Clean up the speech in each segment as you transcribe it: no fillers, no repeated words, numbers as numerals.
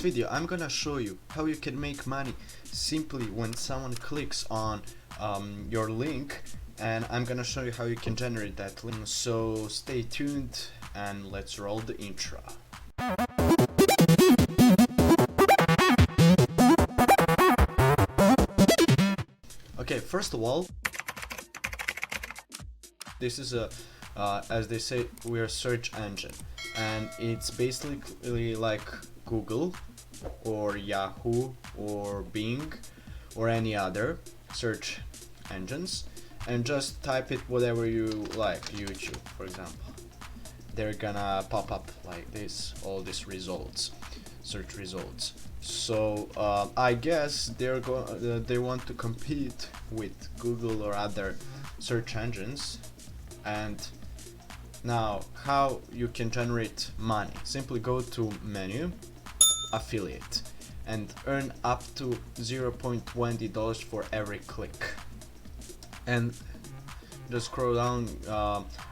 video I'm gonna show you how you can make money simply when someone clicks on your link, and I'm gonna show you how you can generate that link. So stay tuned and let's roll the intro. Okay, first of all, this is a as they say, we're a search engine, and it's basically like Google or Yahoo or Bing or any other search engines, and just type it whatever you like. YouTube, for example, they're gonna pop up like this, all these results, search results. So I guess they want to compete with Google or other search engines. And now, how you can generate money? Simply go to menu, affiliate, and earn up to $0.20 for every click. And just scroll down,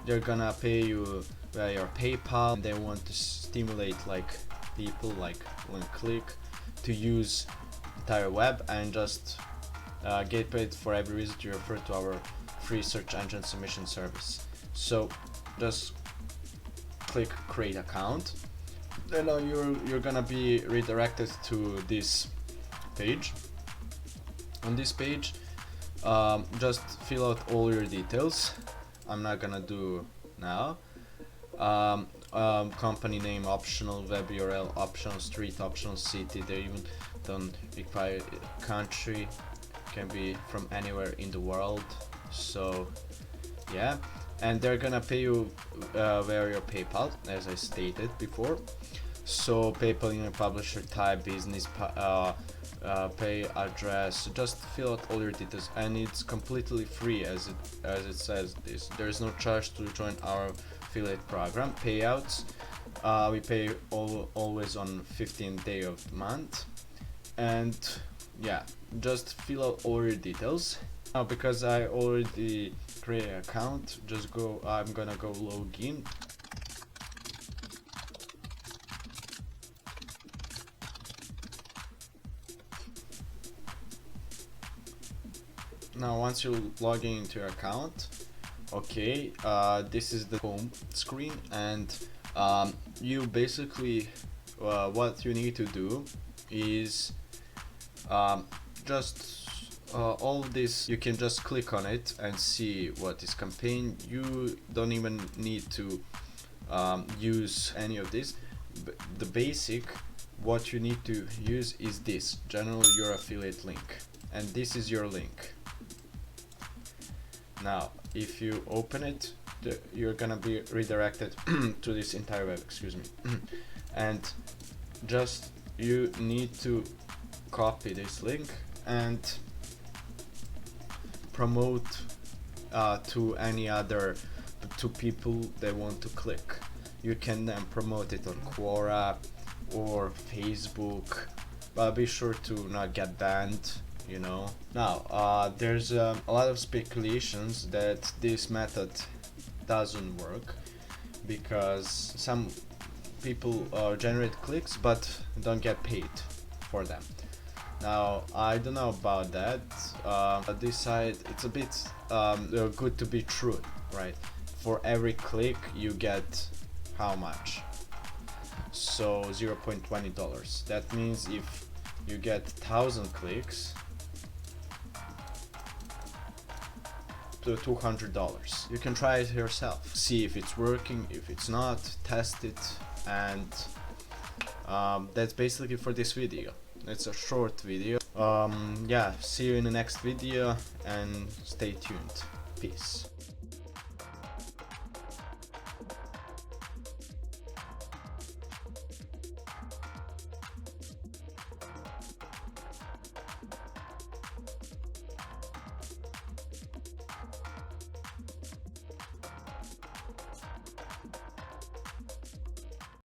they're gonna pay you via your PayPal, and they want to stimulate like people like one click to use entire web and just get paid for every visit you refer to our free search engine submission service. So just click create account, then you're gonna be redirected to this page. On this page, just fill out all your details. I'm not gonna do now. Company name optional, web URL optional, street optional, city. They even don't require country, can be from anywhere in the world. So yeah, and they're gonna pay you via your PayPal, as I stated before. So PayPal, email, publisher type, business, pay address. Just fill out all your details, and it's completely free, as it says this. There is no charge to join our affiliate program. Payouts, we pay always on 15th day of the month. And yeah, just fill out all your details. Now, because I already created an account, I'm gonna go login. Now, once you log in into your account, okay, this is the home screen, and you basically what you need to do is just all this, you can just click on it and see what is campaign. You don't even need to use any of this. The basic, what you need to use is this, generally your affiliate link, and this is your link. Now if you open it, you're gonna be redirected to this entire web, excuse me. And just you need to copy this link and promote to any other two people they want to click. You can then promote it on Quora or Facebook, but be sure to not get banned, you know. Now there's a lot of speculations that this method doesn't work because some people generate clicks but don't get paid for them. Now I don't know about that. This side, it's a bit good to be true, right? For every click you get how much? So $0.20. That means if you get 1,000 clicks, to $200. You can try it yourself, see if it's working. If it's not, test it. And that's basically for this video. It's a short video. Yeah, see you in the next video, and stay tuned. Peace.